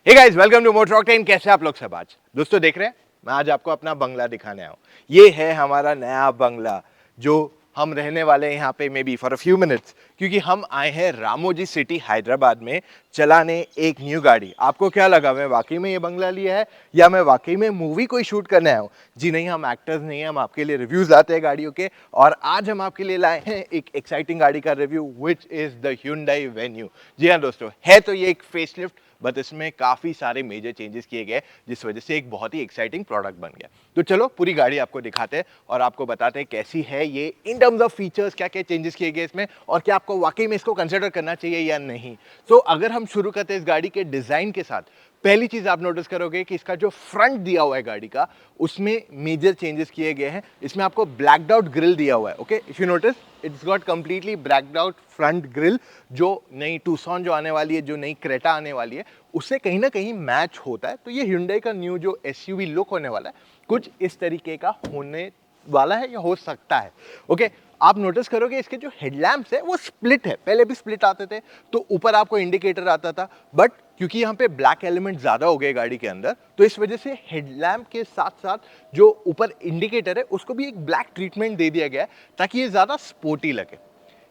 Hey guys, welcome to Motor Octane. कैसे आप लोग सब? आज दोस्तों देख रहे हैं, मैं आज आपको अपना बंगला दिखाने आया हूँ। ये है हमारा नया बंगला जो हम रहने वाले हैं यहाँ पे may be for a few minutes, क्योंकि हम आए हैं रामोजी सिटी हैदराबाद में चलाने एक न्यू गाड़ी। आपको क्या लगा मैं वाकई में ये बंगला लिया है या मैं वाकई में मूवी कोई शूट करने आया हूँ? जी नहीं, हम एक्टर्स नहीं हैं, हम आपके लिए रिव्यूज लाते हैं गाड़ियों के। और आज हम आपके लिए लाए हैं एक एक्साइटिंग गाड़ी का review, which is the Hyundai Venue। जी हाँ दोस्तों, है तो ये एक फेसलिफ्ट, बट इसमें काफी सारे मेजर चेंजेस किए गए, जिस वजह से एक बहुत ही एक्साइटिंग प्रोडक्ट बन गया। तो चलो पूरी गाड़ी आपको दिखाते हैं और आपको बताते हैं कैसी है ये इन टर्म्स ऑफ फीचर्स, क्या क्या चेंजेस किए गए इसमें और क्या आपको वाकई में इसको कंसिडर करना चाहिए या नहीं। तो अगर हम शुरू करते हैं इस गाड़ी के डिजाइन के साथ, पहली चीज आप नोटिस करोगे कि इसका जो फ्रंट दिया हुआ है गाड़ी का, उसमें मेजर चेंजेस किए गए हैं। इसमें आपको ब्लैक्ड आउट ग्रिल दिया हुआ है। Okay, if you notice it's got completely blacked out front grille, जो नई टूसॉन जो आने वाली है, जो नई क्रेटा आने वाली है, उससे कहीं ना कहीं मैच होता है। तो ये Hyundai का न्यू जो एसयूवी लुक होने वाला है, कुछ इस तरीके का होने वाला है या हो सकता है। ओके, आप नोटिस करोगे इसके जो हेडलैम्प्स है वो स्प्लिट है। पहले भी स्प्लिट आते थे तो ऊपर आपको इंडिकेटर आता था, बट क्योंकि यहाँ पे ब्लैक एलिमेंट ज्यादा हो गए गाड़ी के अंदर, तो इस वजह से हेडलैम्प के साथ साथ जो ऊपर इंडिकेटर है उसको भी एक ब्लैक ट्रीटमेंट दे दिया गया है, ताकि ये ज्यादा स्पोर्टी लगे।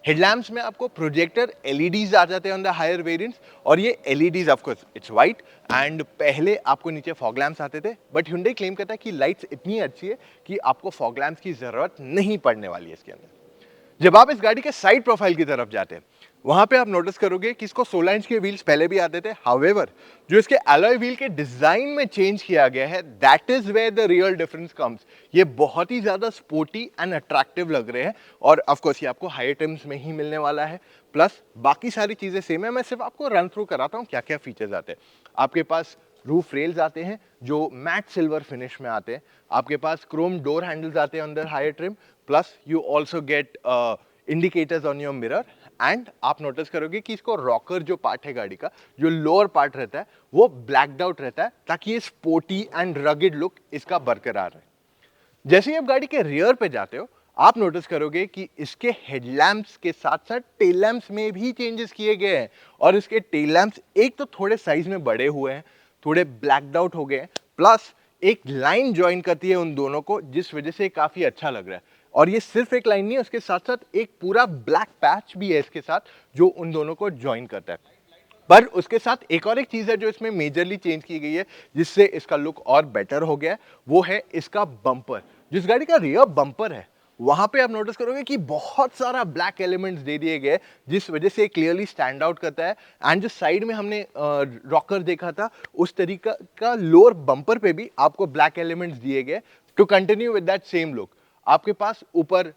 हेडलैम्प्स में आपको प्रोजेक्टर एलईडीज आ जाते हैं ऑन द हायर वेरिएंट्स, और ये LEDs of course it's white. And पहले आपको नीचे फॉग लैम्प्स आते थे, बट Hyundai क्लेम करता है कि लाइट्स इतनी अच्छी है कि आपको फॉग लैम्प्स की जरूरत नहीं पड़ने वाली है इसके अंदर। जब आप इस गाड़ी के साइड प्रोफाइल की तरफ जाते हैं, वहां पे आप नोटिस करोगे कि इसको 16 इंच के व्हील्स पहले भी आते थे। हाउएवर, जो इसके अलॉय व्हील के डिजाइन में चेंज किया गया है, that is where the real difference comes. ये बहुत ही ज्यादा स्पोर्टी एंड अट्रैक्टिव लग रहे हैं, और ऑफ कोर्स ये आपको हायर ट्रिम्स में ही मिलने वाला है। प्लस बाकी सारी चीजें सेम है। मैं सिर्फ आपको रन थ्रू कराता हूँ क्या क्या फीचर्स आते हैं। आपके पास रूफ रेल्स आते हैं जो मैट सिल्वर फिनिश में आते हैं। आपके पास क्रोम डोर हैंडल्स आते हैं अंदर higher trim. Plus you also get indicators on your mirror. And आप नोटिस करोगे कि इसको रॉकर जो पार्ट है गाड़ी का, जो लोअर पार्ट रहता है, वो ब्लैक्ड आउट रहता है, ताकि ये स्पोर्टी एंड रगेड लुक इसका बरकरार रहे। जैसे ही आप गाड़ी के रियर पे जाते हो, आप नोटिस करोगे कि इसके हेडलैम्प्स के साथ साथ टेल लैम्प्स में भी चेंजेस किए गए हैं। और इसके टेल लैम्प्स एक तो थोड़े साइज में बड़े हुए हैं, थोड़े ब्लैक्ड आउट हो गए हैं, प्लस एक लाइन ज्वाइन करती है उन दोनों को, जिस वजह से काफी अच्छा लग रहा है। और ये सिर्फ एक लाइन नहीं है, उसके साथ साथ एक पूरा ब्लैक पैच भी है इसके साथ, जो उन दोनों को ज्वाइन करता है। पर उसके साथ एक और एक चीज है जो इसमें मेजरली चेंज की गई है, जिससे इसका लुक और बेटर हो गया है। वो है इसका बम्पर। जिस गाड़ी का रियर बम्पर है, वहां पे आप नोटिस करोगे कि बहुत सारा ब्लैक एलिमेंट्स दे दिए गए, जिस वजह से क्लियरली स्टैंड आउट करता है। एंड जो साइड में हमने रॉकर देखा था, उस तरीका का लोअर बम्पर पे भी आपको ब्लैक एलिमेंट्स दिए गए to continue with that same look. आपके पास ऊपर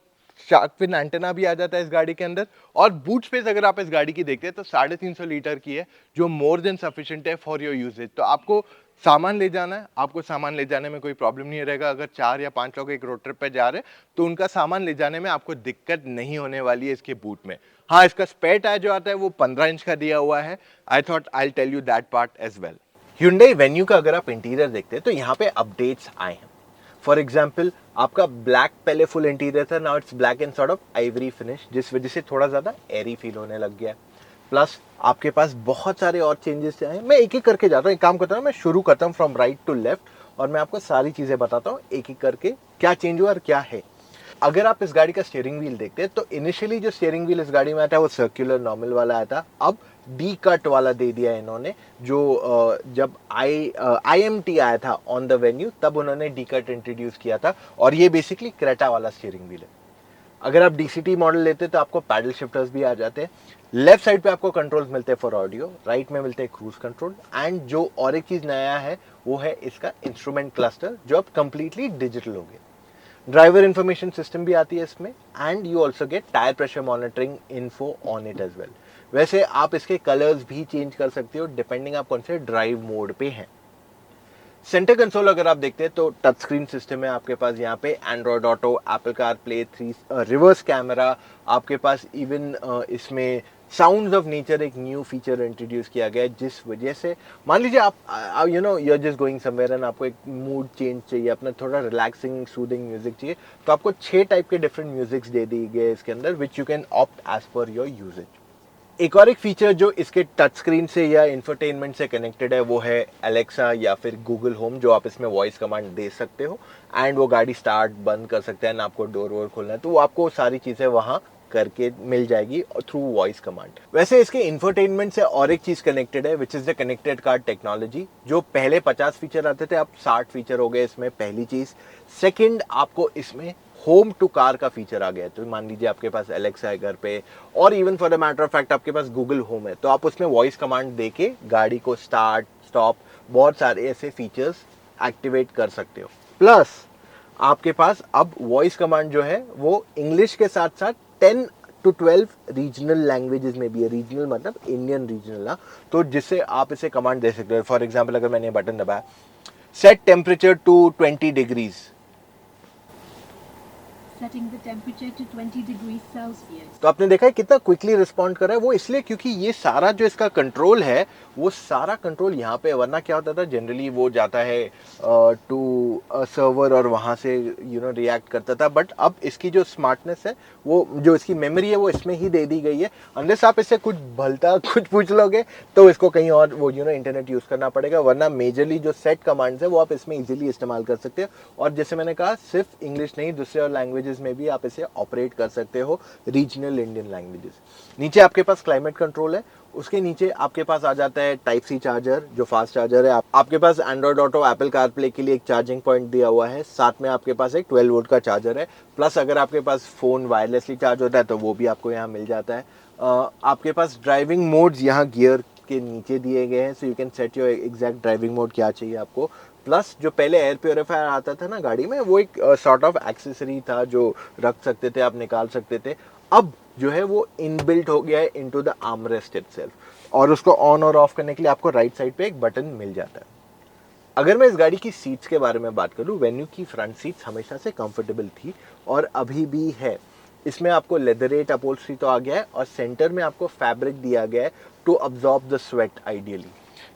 शार्क फिन एंटेना भी आ जाता है इस गाड़ी के अंदर। और बूट स्पेस अगर आप इस गाड़ी की देखते हैं तो 350 लीटर की है, जो मोर देन सफिशिएंट है फॉर योर यूजेज। तो आपको सामान ले जाना है, आपको सामान ले जाने में कोई प्रॉब्लम नहीं रहेगा। अगर 4 या 5 लोग एक रोड ट्रिप पे जा रहे हैं, तो उनका सामान ले जाने में आपको दिक्कत नहीं होने वाली है इसके बूट में। हाँ, इसका स्पेयर टायर जो आता है वो 15 इंच का दिया हुआ है। I thought I tell you that part as well. Hyundai venue का अगर आप इंटीरियर देखते हैं तो यहाँ पे अपडेट्स आए हैं। फॉर एग्जाम्पल, आपका ब्लैक पहले फुल इंटीरियर था, now it's black and sort of Ivory finish, जिस वजह से थोड़ा ज्यादा एरी फील होने लग गया है। प्लस आपके पास बहुत सारे और चेंजेस आए। मैं एक एक करके जाता हूँ, एक काम करता हूँ, मैं शुरू करता हूँ फ्रॉम राइट टू लेफ्ट, और मैं आपको सारी चीजें बताता हूँ एक एक करके क्या चेंज हुआ और क्या है। अगर आप इस गाड़ी का स्टीयरिंग व्हील देखते हैं तो इनिशियली जो स्टीयरिंग व्हील इस गाड़ी में आता है वो सर्कुलर नॉर्मल वाला आया था। अब डी कट वाला दे दिया है इन्होंने। जो जब IMT आया था ऑन द वेन्यू, तब उन्होंने डी कट इंट्रोड्यूस किया था, और ये बेसिकली क्रेटा वाला स्टीयरिंग व्हील है। अगर आप DCT मॉडल लेते हैं तो आपको पैडल शिफ्टर्स भी आ जाते हैं। लेफ्ट साइड पे आपको कंट्रोल्स मिलते हैं फॉर ऑडियो, राइट में मिलते हैं क्रूज कंट्रोल। एंड जो और एक चीज नया है वो है इसका इंस्ट्रूमेंट क्लस्टर, जो अब कंप्लीटली डिजिटल हो गया। ड्राइवर इंफॉर्मेशन सिस्टम भी आती है इसमें, and you also get tyre pressure monitoring info on it as well. वैसे आप इसके कलर्स भी चेंज कर सकते हो डिपेंडिंग आप कौन से ड्राइव मोड पे हैं। सेंटर कंसोल अगर आप देखते हैं तो टच स्क्रीन सिस्टम है आपके पास। यहाँ पे Android Auto, Apple CarPlay 3, reverse camera, आपके पास इवन इसमें साउंड्स ऑफ नेचर एक न्यू फीचर इंट्रोड्यूस किया गया है, जिस वजह से मान लीजिए आप you know you are just going somewhere and आपको एक मूड चेंज चाहिए, अपना थोड़ा रिलैक्सिंग सूदिंग म्यूजिक चाहिए, तो आपको 6 टाइप के डिफरेंट म्यूजिक्स दे दी गए इसके अंदर, which you can opt as per your usage. एक और एक फीचर जो इसके टच स्क्रीन से या इंफोटेनमेंट से कनेक्टेड है वो है अलेक्सा या फिर गूगल होम, जो आप इसमें वॉइस कमांड दे सकते हो एंड वो गाड़ी स्टार्ट बंद कर सकते हैं एंड आपको डोर वोर खोलना है तो वो आपको सारी चीज़ें वहाँ करके मिल जाएगी थ्रू वॉइस कमांड। वैसे इसके इंफोटेनमेंट से और एक चीज़ कनेक्टेड है which is the connected car technology. जो पहले 50 फीचर आते थे अब 60 फीचर हो गए इसमें, पहली चीज़। सेकंड, आपको इसमें होम टू कार का फीचर आ गया है। तो मान लीजिए आपके पास एलेक्सा है घर पे और even for the matter of fact आपके पास गूगल होम है तो आप उसमें वॉइस कमांड देके गाड़ी को स्टार्ट स्टॉप बहुत सारे ऐसे फीचर्स एक्टिवेट कर सकते हो। प्लस आपके पास अब वॉइस कमांड जो है वो इंग्लिश के साथ साथ 10 to 12 रीजनल लैंग्वेजेस में भी है। रीजनल मतलब इंडियन रीजनल ना, तो जिससे आप इसे कमांड दे सकते हो। फॉर एग्जाम्पल अगर मैंने बटन दबाया set temperature to 20 degrees, Setting the temperature to 20 degrees Celsius. तो आपने देखा है कितना क्विकली रिस्पॉन्ड कर रहा है। वो इसलिए क्योंकि ये सारा जो इसका कंट्रोल है वो सारा कंट्रोल यहाँ पे, वरना क्या होता था जनरली वो जाता है टू सर्वर और वहाँ से रिएक्ट करता था। बट अब इसकी जो स्मार्टनेस है वो जो इसकी मेमोरी है वो इसमें ही दे दी गई है। अनलेस आप इससे कुछ भलता कुछ पूछ लोगे तो इसको कहीं और वो इंटरनेट यूज़ करना पड़ेगा, वरना मेजरली जो सेट कमांड्स है वो आप इसमें इजीली इस्तेमाल कर सकते हो। और जैसे मैंने कहा सिर्फ इंग्लिश नहीं दूसरे और लैंग्वेजेस में भी आप इसे ऑपरेट कर सकते हो, रीजनल इंडियन लैंग्वेजेस। नीचे आपके पास क्लाइमेट कंट्रोल है, उसके नीचे आपके पास आ जाता है टाइप सी चार्जर जो फास्ट चार्जर है। आपके पास एंड्रॉइड ऑटो एप्पल कारप्ले के लिए एक चार्जिंग पॉइंट दिया हुआ है, साथ में आपके पास एक 12 वोल्ट का चार्जर है। प्लस अगर आपके पास फ़ोन वायरलेसली चार्ज होता है तो वो भी आपको यहाँ मिल जाता है। आपके पास ड्राइविंग मोड्स यहाँ गियर के नीचे दिए गए हैं, so you can set your exact driving mode क्या चाहिए आपको। प्लस जो पहले एयर प्योरीफायर आता था ना गाड़ी में, वो एक सॉर्ट ऑफ एक्सेसरी था जो रख सकते थे, आप निकाल सकते थे। अब जो है वो इनबिल्ट हो गया है इनटू द आर्मरेस्ट इटसेल्फ, और उसको ऑन और ऑफ करने के लिए आपको राइट साइड पे एक बटन मिल जाता है। अगर मैं इस गाड़ी की सीट्स के बारे में बात करूं, वेन्यू की फ्रंट सीट्स हमेशा से कंफर्टेबल थी और अभी भी है। इसमें आपको लेदरेट अपहोल्स्ट्री तो आ गया है और सेंटर में आपको फैब्रिक दिया गया है to absorb the sweat ideally.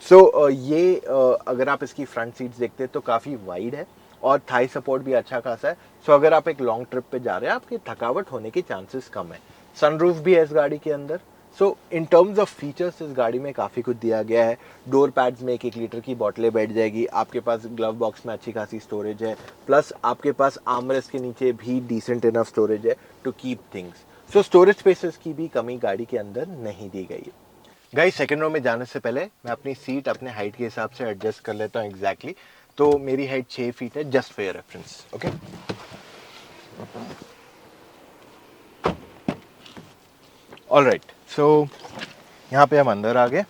So ये अगर आप इसकी फ्रंट सीट्स देखते हैं तो काफ़ी वाइड है और थाई सपोर्ट भी अच्छा खासा है। सो अगर आप एक लॉन्ग ट्रिप पे जा रहे हैं आपकी थकावट होने के चांसेस कम है। सनरूफ भी है इस गाड़ी के अंदर। सो इन टर्म्स ऑफ फीचर्स इस गाड़ी में काफ़ी कुछ दिया गया है। डोर पैड्स में 1 लीटर की बॉटलें बैठ जाएगी, आपके पास ग्लव बॉक्स में अच्छी खासी स्टोरेज है, प्लस आपके पास आर्मरेस्ट के नीचे भी डिसेंट इनफ स्टोरेज है to keep things. So storage spaces की भी कमी गाड़ी के अंदर नहीं दी गई है। गाइस सेकंड रो में जाने से पहले मैं अपनी सीट अपने हाइट के हिसाब से एडजस्ट कर लेता हूँ एग्जैक्टली। तो मेरी हाइट 6 फीट है, just for your reference. Okay, alright, so यहाँ पे हम अंदर आ गए।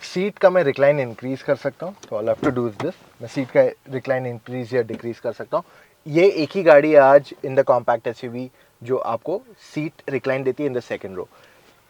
सीट का मैं रिक्लाइन इंक्रीज कर सकता हूँ, तो all have to do is this. मैं सीट का रिक्लाइन इंक्रीज या डिक्रीज कर सकता हूँ। ये एक ही गाड़ी है आज इन द कॉम्पैक्ट एसयूवी जो आपको सीट रिक्लाइन देती है in the second row.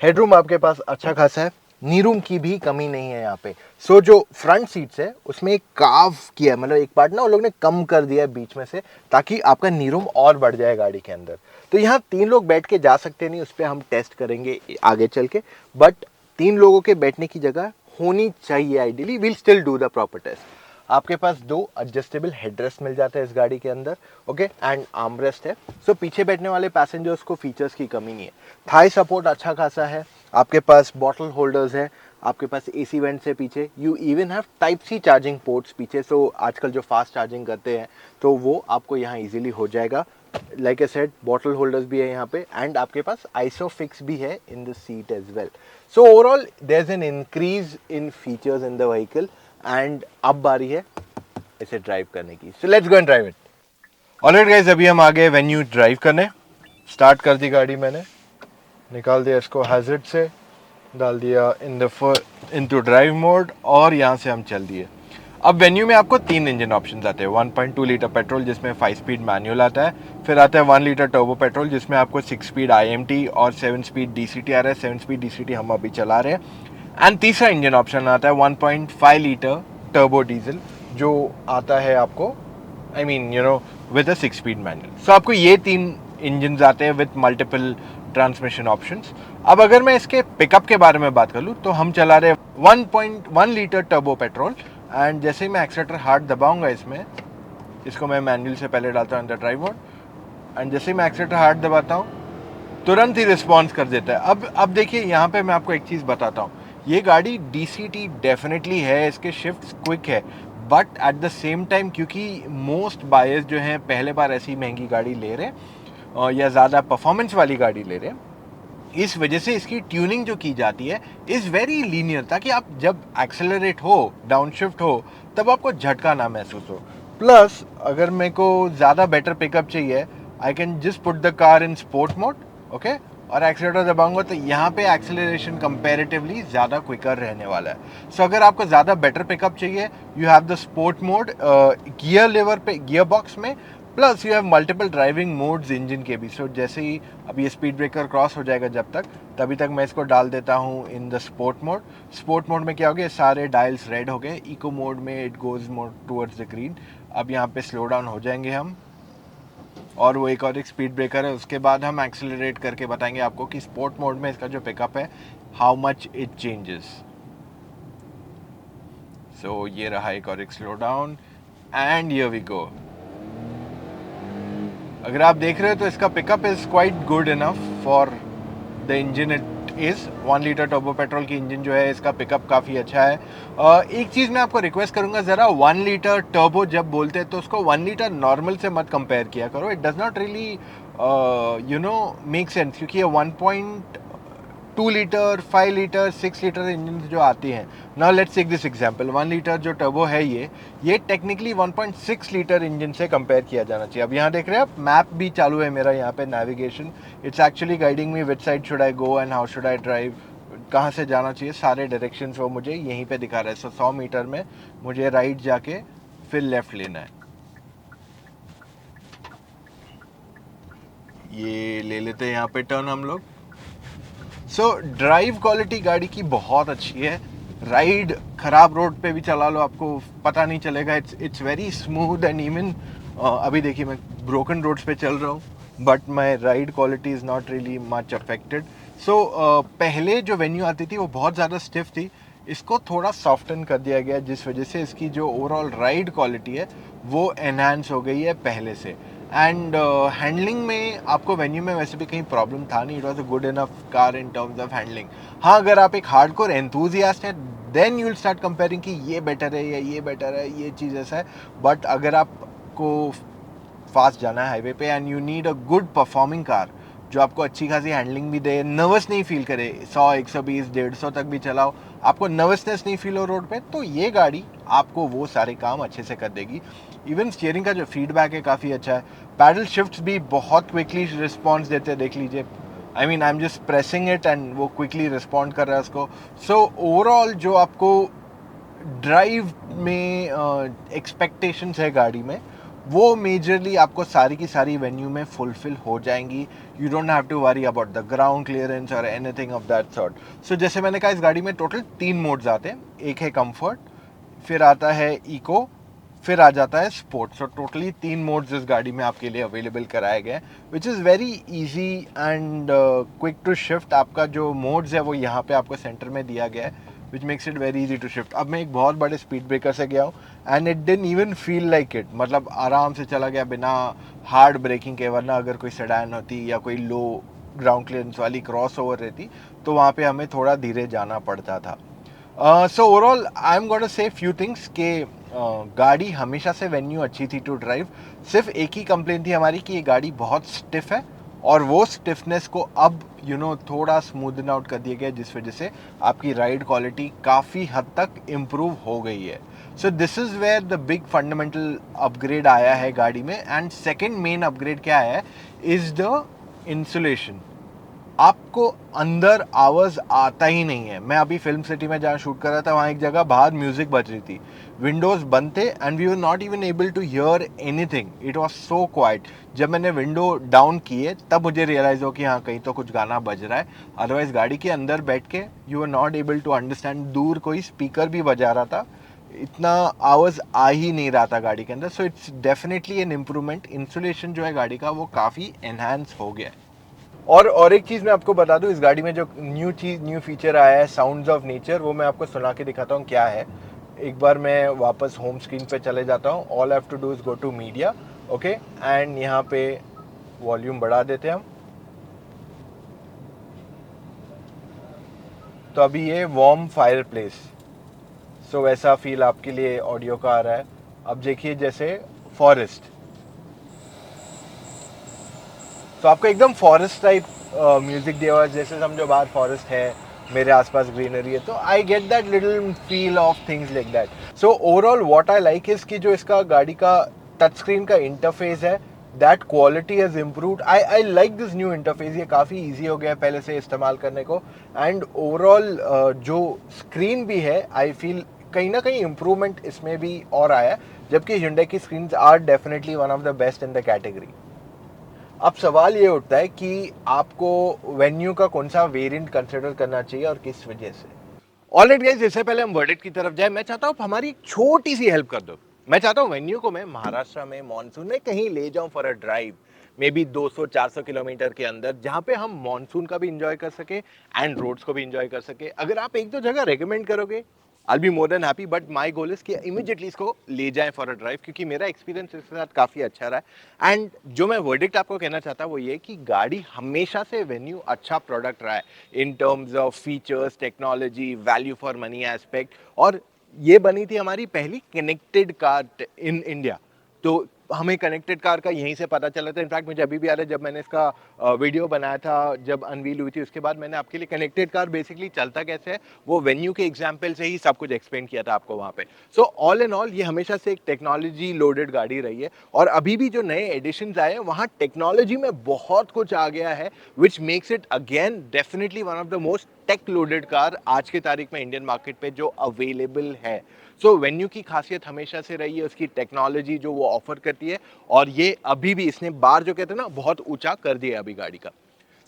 Headroom आपके पास अच्छा खासा है, नी रूम की भी कमी नहीं है यहाँ पे। सो जो फ्रंट सीट्स है उसमें एक कार्व किया है, मतलब एक पार्ट ना उन लोग ने कम कर दिया है बीच में से, ताकि आपका नी रूम और बढ़ जाए गाड़ी के अंदर। तो यहाँ 3 लोग बैठ के जा सकते नहीं, उस पर हम टेस्ट करेंगे आगे चल के, बट 3 लोगों के बैठने की जगह होनी चाहिए ideally. Will still do the proper test. आपके पास 2 एडजस्टेबल हेडरेस्ट मिल जाते हैं इस गाड़ी के अंदर, ओके, एंड आर्मरेस्ट है। सो पीछे बैठने वाले पैसेंजर्स को फीचर्स की कमी नहीं है। थाई सपोर्ट अच्छा खासा है, आपके पास बॉटल होल्डर्स है, आपके पास एसी वेंट से पीछे, you even have type C charging ports पीछे। सो आजकल जो फास्ट चार्जिंग करते हैं तो वो आपको यहाँ इजीली हो जाएगा। Like I said, bottle holders भी है यहाँ पे, एंड आपके पास आइसोफिक्स भी है in the seat as well. So overall there is an increase in features in the vehicle, and अब बारी है इसे ड्राइव करने की। So let's go and drive it. Alright guys, अभी हम आ गए वेन्यू ड्राइव करने। स्टार्ट कर दी गाड़ी मैंने, निकाल दिया इसको हैजर्ड से, डाल दिया इनटू ड्राइव मोड और यहाँ से हम चल दिए। अब वेन्यू में आपको 3 इंजन ऑप्शंस आते हैं। 1.2 लीटर पेट्रोल जिसमें 5 स्पीड मैनुअल आता है, फिर आता है 1 लीटर टर्बो पेट्रोल जिसमें आपको 6 स्पीड IMT और 7 स्पीड DCT आ रहा है। 7 स्पीड DCT हम अभी चला रहे हैं। एंड तीसरा इंजन ऑप्शन आता है 1.5 लीटर टर्बो डीजल जो आता है आपको विद अ 6 स्पीड मैनुअल। सो आपको ये 3 इंजन आते हैं विद मल्टीपल ट्रांसमिशन ऑप्शंस। अब अगर मैं इसके पिकअप के बारे में बात कर लूँ तो हम चला रहे 1.1 लीटर टर्बो पेट्रोल, एंड जैसे ही मैं एक्सीलेटर हार्ड दबाऊंगा इसमें, इसको मैं मैनुअल से पहले डालता हूँ अंदर ड्राइव मोड, एंड जैसे ही मैं एक्सीलेटर हार्ड दबाता हूँ तुरंत ही रिस्पॉन्स कर देता है। अब देखिए यहाँ पे मैं आपको एक चीज़ बताता हूँ, ये गाड़ी DCT डेफिनेटली है, इसके शिफ्ट्स क्विक है, but at the same time क्योंकि मोस्ट बायर्स जो हैं पहले बार ऐसी महंगी गाड़ी ले रहे हैं या ज़्यादा परफॉर्मेंस वाली गाड़ी ले रहे हैं, इस वजह से इसकी ट्यूनिंग जो की जाती है इज़ वेरी लीनियर, ताकि आप जब एक्सेलरेट हो, डाउनशिफ्ट हो, तब आपको झटका ना महसूस हो। प्लस अगर मेरे को ज़्यादा बेटर पिकअप चाहिए, I can just put the car in sport mode, okay, और एक्सीलरेटर दबाऊंगा तो यहाँ पे एक्सेलरेशन कंपैरेटिवली ज़्यादा क्विकर रहने वाला है। सो अगर आपको ज़्यादा बेटर पिकअप चाहिए, you have the sport mode gear lever पे, गियर बॉक्स में, plus you have multiple driving modes engine के भी। सो जैसे ही अब ये स्पीड ब्रेकर क्रॉस हो जाएगा जब तक, तभी तक मैं इसको डाल देता हूँ in the sport mode. Sport mode में क्या हो गया, सारे डायल्स रेड हो गए। इको मोड में it goes more towards the green. अब यहाँ पे स्लो डाउन हो जाएंगे हम, और वो एक और एक स्पीड ब्रेकर है, उसके बाद हम एक्सेलरेट करके बताएंगे आपको कि स्पोर्ट मोड में इसका जो पिकअप है how much it changes. So ये रहा एक और एक slow down, and here we go. अगर आप देख रहे हो तो इसका pickup is quite good enough for the engine it is. 1 litre turbo petrol की इंजन जो है, इसका पिकअप काफ़ी अच्छा है। एक चीज़ मैं आपको रिक्वेस्ट करूंगा, ज़रा 1 लीटर टर्बो जब बोलते हैं तो उसको 1 लीटर नॉर्मल से मत कंपेयर किया करो। It does not really make sense, क्योंकि ये 1.2 लीटर, 5 लीटर, 6 लीटर इंजन जो आती हैं। Now let's take this example, 1 litre जो टर्बो है ये टेक्निकली 1.6 लीटर इंजन से कंपेयर किया जाना चाहिए। अब यहाँ देख रहे हैं आप, मैप भी चालू है मेरा यहाँ पे, navigation, it's actually guiding me which side should I go and how should I drive, कहाँ से जाना चाहिए, सारे डायरेक्शंस वो मुझे यहीं पे दिखा रहा है। सो 100 मीटर में मुझे राइट जाके फिर लेफ्ट लेना है। ये ले लेते हैं यहाँ पे टर्न हम लोग। सो ड्राइव क्वालिटी गाड़ी की बहुत अच्छी है, राइड खराब रोड पे भी चला लो आपको पता नहीं चलेगा, it's very smooth and even अभी देखिए मैं ब्रोकन रोड्स पे चल रहा हूँ, but my ride quality is not really much affected. So पहले जो वेन्यू आती थी वो बहुत ज़्यादा स्टिफ थी, इसको थोड़ा सॉफ्टन कर दिया गया, जिस वजह से इसकी जो ओवरऑल राइड क्वालिटी है वो एनहांस हो गई है पहले से। एंड हैंडलिंग में आपको वेन्यू में वैसे भी कहीं प्रॉब्लम था नहीं, it was a good enough car in terms of handling. हाँ, अगर आप एक हार्डकोर एंथुजियास्ट हैं then you will start comparing कि ये बेटर है या ये बेटर है, ये चीज़ ऐसा है। बट अगर आपको फास्ट जाना है हाईवे पे and you need a good performing car जो आपको अच्छी खासी हैंडलिंग भी दे, नर्वस नहीं फील करे, 100, 120, 150 तक भी चलाओ, आपको नर्वसनेस नहीं फील हो रोड पे, तो ये गाड़ी आपको वो सारे काम अच्छे से कर देगी। इवन स्टीयरिंग का जो फीडबैक है काफ़ी अच्छा है, पैडल शिफ्ट्स भी बहुत क्विकली रिस्पॉन्स देते हैं, देख लीजिए, I mean I am just pressing it and वो क्विकली रिस्पॉन्ड कर रहा है उसको। सो ओवरऑल जो आपको ड्राइव में एक्सपेक्टेशंस है गाड़ी में, वो मेजरली आपको सारी की सारी वेन्यू में फुलफिल हो जाएंगी। You don't have to worry about the ground clearance और anything of that sort. So जैसे मैंने कहा, इस गाड़ी में टोटल 3 मोड्स आते हैं, एक है कंफर्ट, फिर आता है इको, फिर आ जाता है स्पोर्ट। सो टोटली 3 मोड्स इस गाड़ी में आपके लिए अवेलेबल कराए गए हैं, which is very easy and quick to shift. आपका जो मोड्स है वो यहाँ पे आपको सेंटर में दिया गया है, which makes it very easy to shift. अब मैं एक बहुत बड़े स्पीड ब्रेकर से गया हूँ and it didn't even feel like it, मतलब आराम से चला गया बिना हार्ड ब्रेकिंग के। वरना अगर कोई सेडान होती या कोई लो ग्राउंड क्लियरेंस वाली क्रॉस ओवर रहती तो वहाँ पे हमें थोड़ा धीरे जाना पड़ता था। So overall I am gonna say few things के गाड़ी हमेशा से वेन्यू अच्छी थी टू ड्राइव। सिर्फ एक ही कंप्लेंट थी हमारी कि ये गाड़ी बहुत स्टिफ है, और वो स्टिफनेस को अब थोड़ा स्मूदन आउट कर दिया गया, जिस वजह से आपकी राइड क्वालिटी काफ़ी हद तक इम्प्रूव हो गई है। So this is where the big fundamental upgrade आया है गाड़ी में। एंड सेकेंड मेन अपग्रेड क्या है इज़ द इंसुलेशन। आपको अंदर आवाज़ आता ही नहीं है। मैं अभी फिल्म सिटी में जहाँ शूट कर रहा था, वहाँ एक जगह बाहर म्यूज़िक बज रही थी, विंडोज़ बंद थे and we were not even able to hear anything, it was so quite. जब मैंने विंडो डाउन किए तब मुझे रियलाइज़ हो कि हाँ, कहीं तो कुछ गाना बज रहा है, अदरवाइज़ गाड़ी के अंदर बैठ के you are not able to understand. दूर कोई स्पीकर भी बजा रहा था, इतना आवाज़ आ ही नहीं रहा था गाड़ी के अंदर। So it's definitely an improvement. Insulation जो है गाड़ी का वो काफ़ी एनहांस हो गया है। और एक चीज़ मैं आपको बता दूं, इस गाड़ी में जो न्यू फीचर आया है साउंड्स ऑफ नेचर, वो मैं आपको सुना के दिखाता हूँ क्या है। एक बार मैं वापस होम स्क्रीन पे चले जाता हूँ, all have to do is go to media, okay, and यहाँ पे वॉल्यूम बढ़ा देते हैं हम। तो अभी ये वार्म फायर प्लेस, सो वैसा फील आपके लिए ऑडियो का आ रहा है। अब देखिए जैसे फॉरेस्ट, तो आपको एकदम फॉरेस्ट टाइप म्यूजिक दिया हुआ है, जैसे समझो बाहर फॉरेस्ट है, मेरे आसपास ग्रीनरी है, तो I get that little feel of things like that. So overall what I like is कि जो इसका गाड़ी का टच स्क्रीन का इंटरफेस है, that quality has improved. I like this new interface, ये काफ़ी ईजी हो गया है पहले से इस्तेमाल करने को। एंड ओवरऑल जो स्क्रीन भी है, आई फील कहीं ना कहीं इम्प्रूवमेंट इसमें भी और आया है, जबकि Hyundai की screen are definitely one of the best in the category. अब सवाल ये उठता है कि आपको वेन्यू का कौन सा वेरिएंट कंसिडर करना चाहिए और किस वजह से। ऑलराइट गाइस, इससे पहले हम वर्डिक्ट की तरफ जाए, मैं चाहता हूँ हमारी एक छोटी सी हेल्प कर दो। मैं चाहता हूँ वेन्यू को मैं महाराष्ट्र में मानसून में कहीं ले जाऊं for a drive, may be 200-400 kilometre के अंदर, जहाँ पे हम मानसून का भी इंजॉय कर सके एंड रोड्स को भी इंजॉय कर सके। अगर आप एक दो जगह रेकमेंड करोगे, I be more than happy, but my goal is कि इमीडिएटली इसको ले जाएं फॉर अ ड्राइव, क्योंकि मेरा एक्सपीरियंस इसके साथ काफ़ी अच्छा रहा है। एंड जो मैं वर्डिक्ट आपको कहना चाहता हूँ वो ये कि गाड़ी हमेशा से वेन्यू अच्छा प्रोडक्ट रहा है इन terms of features, technology, value for money aspect. और ये बनी थी हमारी पहली कनेक्टेड कार इन इंडिया, तो हमें कनेक्टेड कार का यहीं से पता चला था। इनफैक्ट मुझे अभी भी याद है, जब मैंने इसका वीडियो बनाया था, जब अनवील हुई थी, उसके बाद मैंने आपके लिए कनेक्टेड कार बेसिकली चलता कैसे है वो वेन्यू के एग्जाम्पल से ही सब कुछ एक्सप्लेन किया था आपको वहाँ पे। सो ऑल इन ऑल ये हमेशा से एक टेक्नोलॉजी लोडेड गाड़ी रही है, और अभी भी जो नए एडिशंस आए हैं वहाँ टेक्नोलॉजी में बहुत कुछ आ गया है, which makes it again definitely one of the most tech loaded car आज की तारीख में इंडियन मार्केट पे जो अवेलेबल है। सो वेन्यू की खासियत हमेशा से रही है उसकी टेक्नोलॉजी जो वो ऑफर करती है, और ये अभी भी इसने बार जो कहते हैं ना बहुत ऊंचा कर दिया अभी गाड़ी का।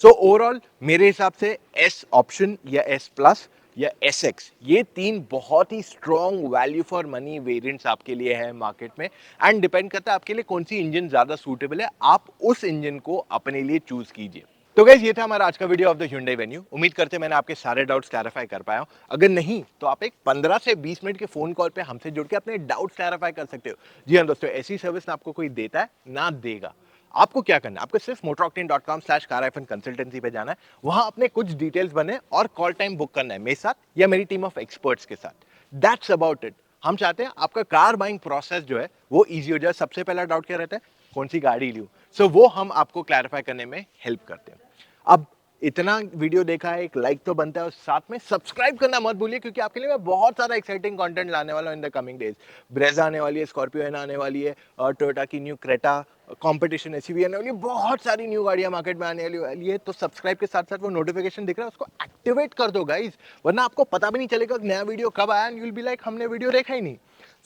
सो ओवरऑल मेरे हिसाब से एस ऑप्शन या एस प्लस या एस एक्स, ये तीन बहुत ही strong value for money variants आपके लिए है मार्केट में। एंड डिपेंड करता है आपके लिए कौन सी इंजन ज्यादा सूटेबल है, आप उस इंजन को अपने लिए चूज कीजिए। तो गाइस ये था हमारा आज का video of the Hyundai venue. उम्मीद करते हैं मैंने आपके सारे डाउट्स क्लैरिफाई कर पाया हूं। अगर नहीं तो आप एक 15 से 20 मिनट के फोन कॉल पे हमसे जुड़ के अपने डाउट्स क्लैरिफाई कर सकते हो। जी हाँ दोस्तों, ऐसी सर्विस ना आपको कोई देता है ना देगा। आपको क्या करना है, आपको सिर्फ motoroctane.com/car-consultancy पे जाना है, वहां अपने कुछ डिटेल्स बने और कॉल टाइम बुक करना है मेरे साथ या मेरी टीम ऑफ एक्सपर्ट्स के साथ। That's about it. हम चाहते हैं आपका कार बाइंग प्रोसेस जो है वो इजी हो जाए। सबसे पहला डाउट क्या रहता है, कौन सी गाड़ी लूं, सो वो हम आपको क्लैरिफाई करने में हेल्प करते हैं। अब इतना वीडियो देखा है, एक लाइक तो बनता है, और साथ में सब्सक्राइब करना मत भूलिए, क्योंकि आपके लिए मैं बहुत सारा एक्साइटिंग कंटेंट लाने वाला हूं in the coming days. Brezza आने वाली है, स्कॉर्पियो एन आने वाली है, और टोयोटा की न्यू क्रेटा कंपटीशन एसयूवी आने वाली है, बहुत सारी न्यू गाड़ियां मार्केट में आने वाली है। तो सब्सक्राइब के साथ साथ वो नोटिफिकेशन दिख रहा है उसको एक्टिवेट कर दो गाइज, वरना आपको पता भी नहीं चलेगा नया वीडियो कब आया, and you will be like हमने वीडियो देखा ही नहीं।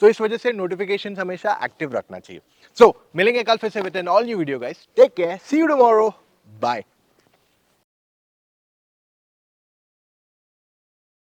सो इस वजह से नोटिफिकेशन हमेशा एक्टिव रखना चाहिए। सो मिलेंगे कल फिर से with an all new video guys, take care, see you tomorrow, bye.